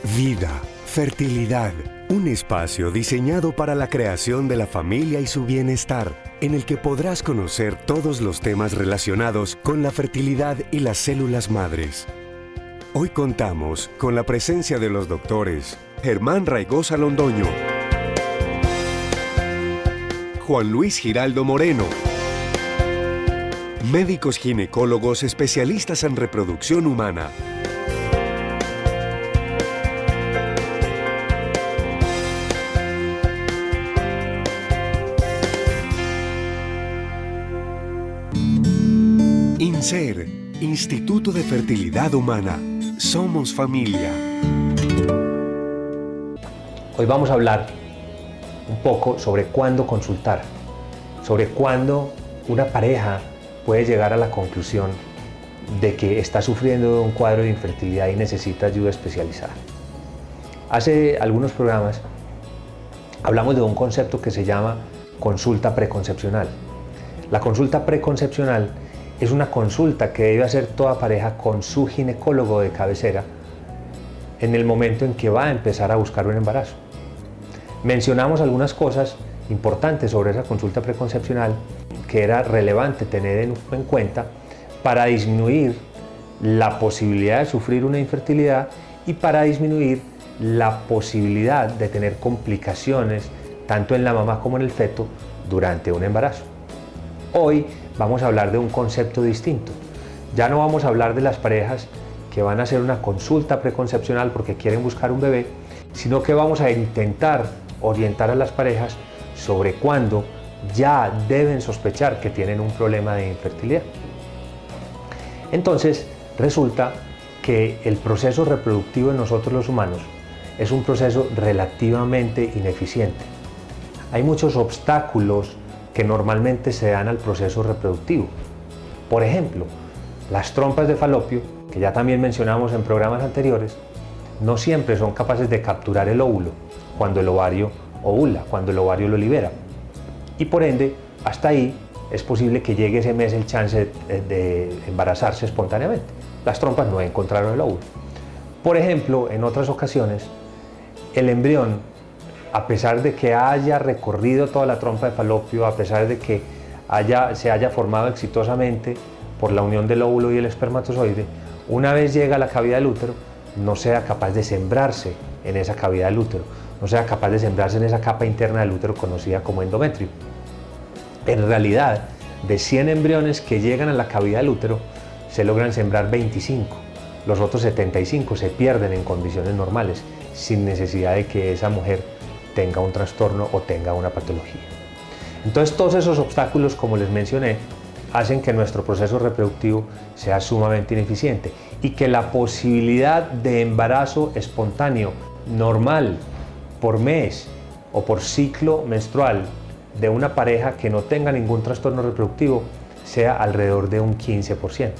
Vida, fertilidad, un espacio diseñado para la creación de la familia y su bienestar, en el que podrás conocer todos los temas relacionados con la fertilidad y las células madres. Hoy contamos con la presencia de los doctores Germán Raigosa Londoño, Juan Luis Giraldo Moreno, médicos ginecólogos especialistas en reproducción humana. INSER, Instituto de Fertilidad Humana. Somos familia. Hoy vamos a hablar un poco sobre cuándo consultar, sobre cuándo una pareja puede llegar a la conclusión de que está sufriendo de un cuadro de infertilidad y necesita ayuda especializada. Hace algunos programas hablamos de un concepto que se llama consulta preconcepcional. La consulta preconcepcional es una consulta que debe hacer toda pareja con su ginecólogo de cabecera en el momento en que va a empezar a buscar un embarazo. Mencionamos algunas cosas importantes sobre esa consulta preconcepcional que era relevante tener en cuenta para disminuir la posibilidad de sufrir una infertilidad y para disminuir la posibilidad de tener complicaciones tanto en la mamá como en el feto durante un embarazo. Hoy vamos a hablar de un concepto distinto. Ya no vamos a hablar de las parejas que van a hacer una consulta preconcepcional porque quieren buscar un bebé, sino que vamos a intentar orientar a las parejas sobre cuándo ya deben sospechar que tienen un problema de infertilidad. Entonces, resulta que el proceso reproductivo en nosotros los humanos es un proceso relativamente ineficiente. Hay muchos obstáculos que normalmente se dan al proceso reproductivo. Por ejemplo, las trompas de falopio, que ya también mencionamos en programas anteriores, no siempre son capaces de capturar el óvulo cuando el ovario ovula, cuando el ovario lo libera. Y por ende, hasta ahí es posible que llegue ese mes el chance de embarazarse espontáneamente. Las trompas no encontraron el óvulo. Por ejemplo, en otras ocasiones, el embrión, a pesar de que haya recorrido toda la trompa de falopio, a pesar de que se haya formado exitosamente por la unión del óvulo y el espermatozoide, una vez llega a la cavidad del útero, no sea capaz de sembrarse en esa cavidad del útero, no sea capaz de sembrarse en esa capa interna del útero conocida como endometrio. En realidad, de 100 embriones que llegan a la cavidad del útero, se logran sembrar 25. Los otros 75 se pierden en condiciones normales, sin necesidad de que esa mujer tenga un trastorno o tenga una patología. Entonces, todos esos obstáculos, como les mencioné, hacen que nuestro proceso reproductivo sea sumamente ineficiente y que la posibilidad de embarazo espontáneo normal por mes o por ciclo menstrual de una pareja que no tenga ningún trastorno reproductivo sea alrededor de un 15%.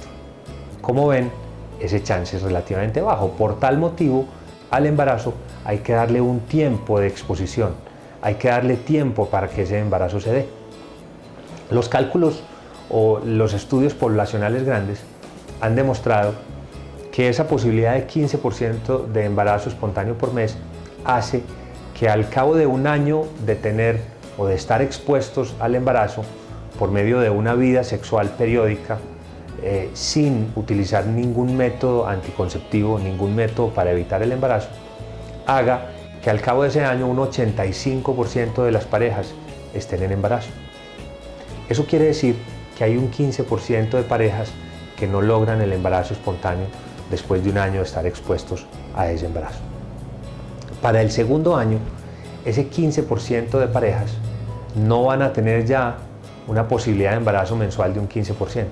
Como ven, ese chance es relativamente bajo. Por tal motivo, al embarazo hay que darle un tiempo de exposición, hay que darle tiempo para que ese embarazo se dé. Los cálculos o los estudios poblacionales grandes han demostrado que esa posibilidad de 15% de embarazo espontáneo por mes hace que al cabo de un año de tener o de estar expuestos al embarazo por medio de una vida sexual periódica, sin utilizar ningún método anticonceptivo, ningún método para evitar el embarazo, haga que al cabo de ese año un 85% de las parejas estén en embarazo. Eso quiere decir que hay un 15% de parejas que no logran el embarazo espontáneo después de un año de estar expuestos a ese embarazo. Para el segundo año, ese 15% de parejas no van a tener ya una posibilidad de embarazo mensual de un 15%,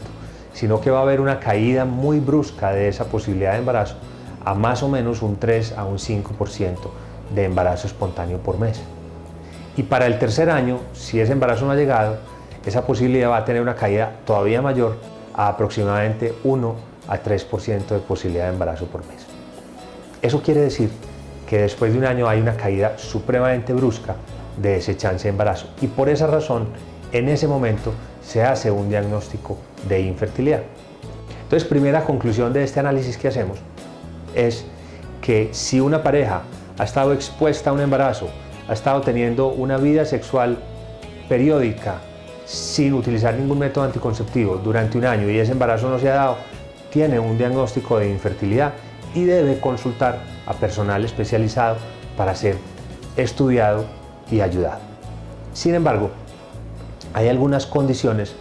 sino que va a haber una caída muy brusca de esa posibilidad de embarazo a más o menos un 3 a un 5% de embarazo espontáneo por mes. Y para el tercer año, si ese embarazo no ha llegado, esa posibilidad va a tener una caída todavía mayor a aproximadamente 1 a 3% de posibilidad de embarazo por mes. Eso quiere decir que después de un año hay una caída supremamente brusca de ese chance de embarazo y por esa razón en ese momento se hace un diagnóstico de infertilidad. Entonces, primera conclusión de este análisis que hacemos es que si una pareja ha estado expuesta a un embarazo, ha estado teniendo una vida sexual periódica sin utilizar ningún método anticonceptivo durante un año y ese embarazo no se ha dado, tiene un diagnóstico de infertilidad y debe consultar a personal especializado para ser estudiado y ayudado. Sin embargo, hay algunas condiciones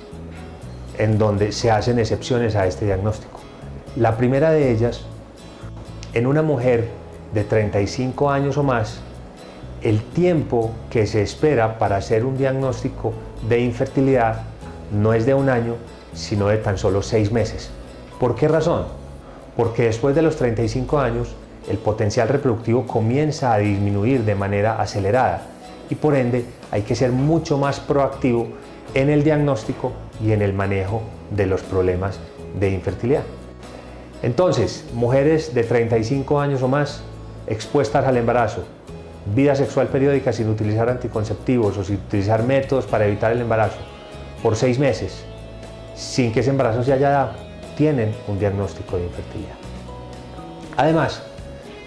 en donde se hacen excepciones a este diagnóstico. La primera de ellas, en una mujer de 35 años o más, el tiempo que se espera para hacer un diagnóstico de infertilidad no es de un año, sino de tan solo 6 meses. ¿Por qué razón? Porque después de los 35 años, el potencial reproductivo comienza a disminuir de manera acelerada y por ende hay que ser mucho más proactivo en el diagnóstico y en el manejo de los problemas de infertilidad. Entonces, mujeres de 35 años o más expuestas al embarazo, vida sexual periódica sin utilizar anticonceptivos o sin utilizar métodos para evitar el embarazo por 6 meses, sin que ese embarazo se haya dado, tienen un diagnóstico de infertilidad. Además,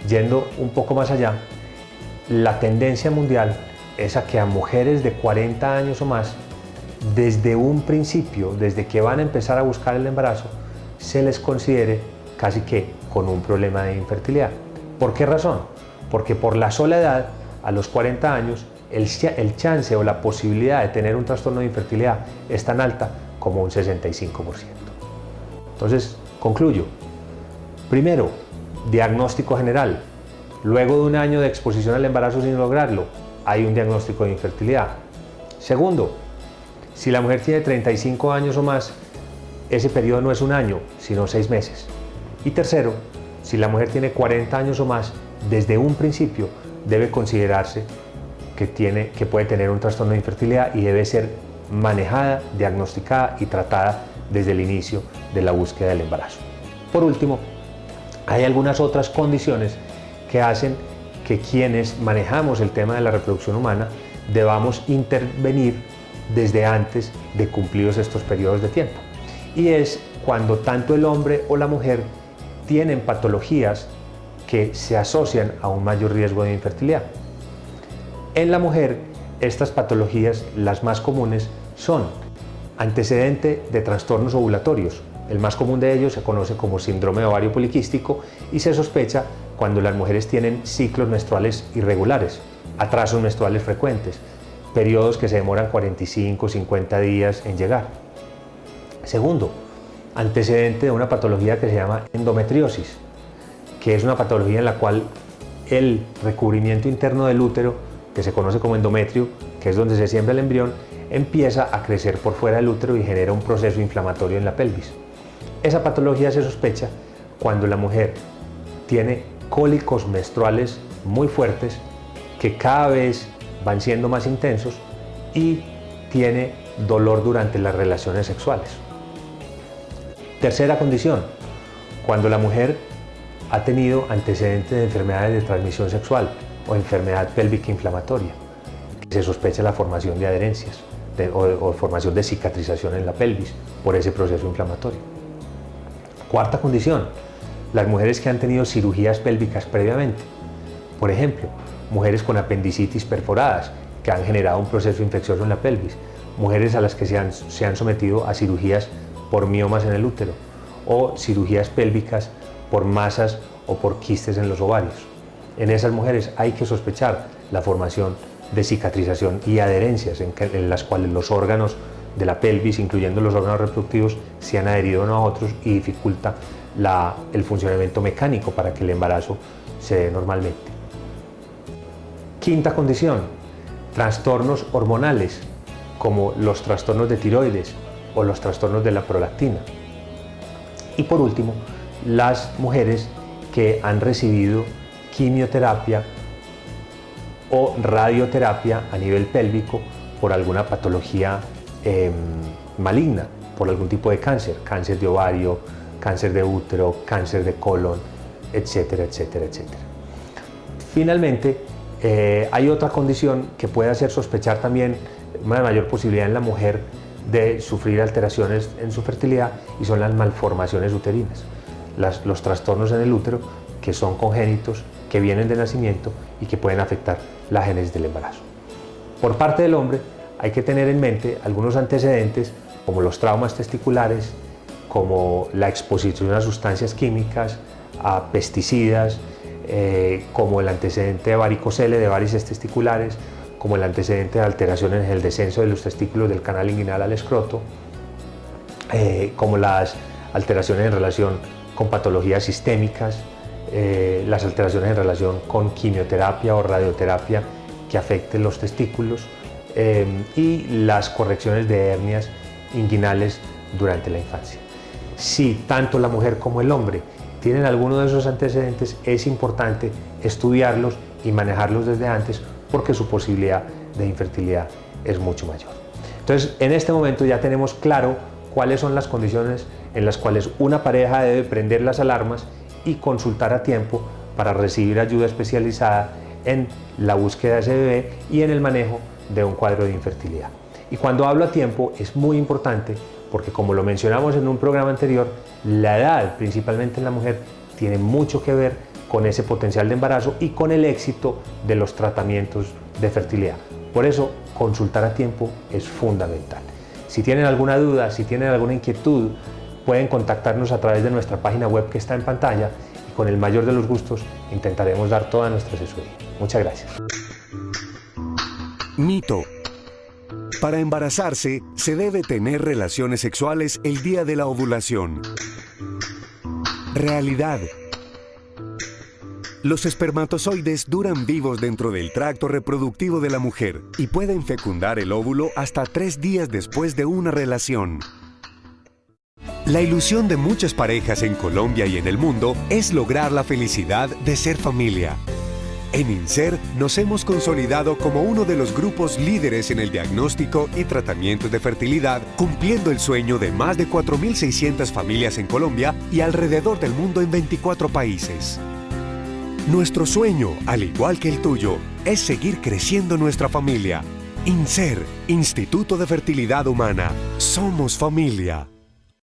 yendo un poco más allá, la tendencia mundial es a que a mujeres de 40 años o más, desde un principio, desde que van a empezar a buscar el embarazo, se les considere casi que con un problema de infertilidad. ¿Por qué razón? Porque por la sola edad, a los 40 años, el chance o la posibilidad de tener un trastorno de infertilidad es tan alta como un 65%. Entonces, concluyo. Primero, diagnóstico general. Luego de un año de exposición al embarazo sin lograrlo, hay un diagnóstico de infertilidad. Segundo, si la mujer tiene 35 años o más, ese periodo no es un año, sino 6 meses. Y tercero, si la mujer tiene 40 años o más, desde un principio debe considerarse que puede tener un trastorno de infertilidad y debe ser manejada, diagnosticada y tratada desde el inicio de la búsqueda del embarazo. Por último, hay algunas otras condiciones que hacen que quienes manejamos el tema de la reproducción humana debamos intervenir desde antes de cumplidos estos periodos de tiempo. Y es cuando tanto el hombre o la mujer tienen patologías que se asocian a un mayor riesgo de infertilidad. En la mujer, estas patologías, las más comunes, son antecedente de trastornos ovulatorios. El más común de ellos se conoce como síndrome de ovario poliquístico y se sospecha cuando las mujeres tienen ciclos menstruales irregulares, atrasos menstruales frecuentes, periodos que se demoran 45 o 50 días en llegar. Segundo, antecedente de una patología que se llama endometriosis, que es una patología en la cual el recubrimiento interno del útero, que se conoce como endometrio, que es donde se siembra el embrión, empieza a crecer por fuera del útero y genera un proceso inflamatorio en la pelvis. Esa patología se sospecha cuando la mujer tiene cólicos menstruales muy fuertes que cada vez van siendo más intensos y tiene dolor durante las relaciones sexuales. Tercera condición, cuando la mujer ha tenido antecedentes de enfermedades de transmisión sexual o enfermedad pélvica inflamatoria, que se sospecha la formación de adherencias o formación de cicatrización en la pelvis por ese proceso inflamatorio. Cuarta condición, las mujeres que han tenido cirugías pélvicas previamente, por ejemplo, mujeres con apendicitis perforadas que han generado un proceso infeccioso en la pelvis, mujeres a las que se han sometido a cirugías por miomas en el útero o cirugías pélvicas por masas o por quistes en los ovarios. En esas mujeres hay que sospechar la formación de cicatrización y adherencias en las cuales los órganos de la pelvis, incluyendo los órganos reproductivos, se han adherido unos a otros y dificulta el funcionamiento mecánico para que el embarazo se dé normalmente. Quinta condición, trastornos hormonales como los trastornos de tiroides o los trastornos de la prolactina. Y por último, las mujeres que han recibido quimioterapia o radioterapia a nivel pélvico por alguna patología maligna, por algún tipo de cáncer, cáncer de ovario, cáncer de útero, cáncer de colon, etcétera, etcétera, etcétera. Finalmente, hay otra condición que puede hacer sospechar también una mayor posibilidad en la mujer de sufrir alteraciones en su fertilidad y son las malformaciones uterinas, los trastornos en el útero que son congénitos, que vienen de nacimiento y que pueden afectar la génesis del embarazo. Por parte del hombre, hay que tener en mente algunos antecedentes como los traumas testiculares, como la exposición a sustancias químicas, a pesticidas, como el antecedente de varicocele, de varices testiculares, como el antecedente de alteraciones en el descenso de los testículos del canal inguinal al escroto, como las alteraciones en relación con patologías sistémicas, las alteraciones en relación con quimioterapia o radioterapia que afecten los testículos y las correcciones de hernias inguinales durante la infancia. Si tanto la mujer como el hombre tienen alguno de esos antecedentes, es importante estudiarlos y manejarlos desde antes porque su posibilidad de infertilidad es mucho mayor. Entonces, en este momento ya tenemos claro cuáles son las condiciones en las cuales una pareja debe prender las alarmas y consultar a tiempo para recibir ayuda especializada en la búsqueda de ese bebé y en el manejo de un cuadro de infertilidad. Y cuando hablo a tiempo es muy importante porque, como lo mencionamos en un programa anterior, la edad, principalmente en la mujer, tiene mucho que ver con ese potencial de embarazo y con el éxito de los tratamientos de fertilidad. Por eso, consultar a tiempo es fundamental. Si tienen alguna duda, si tienen alguna inquietud, pueden contactarnos a través de nuestra página web que está en pantalla y con el mayor de los gustos intentaremos dar toda nuestra asesoría. Muchas gracias. Mito. Para embarazarse, se debe tener relaciones sexuales el día de la ovulación. Realidad. Los espermatozoides duran vivos dentro del tracto reproductivo de la mujer y pueden fecundar el óvulo hasta 3 días después de una relación. La ilusión de muchas parejas en Colombia y en el mundo es lograr la felicidad de ser familia. En INSER nos hemos consolidado como uno de los grupos líderes en el diagnóstico y tratamiento de fertilidad, cumpliendo el sueño de más de 4.600 familias en Colombia y alrededor del mundo en 24 países. Nuestro sueño, al igual que el tuyo, es seguir creciendo nuestra familia. INSER, Instituto de Fertilidad Humana. Somos familia.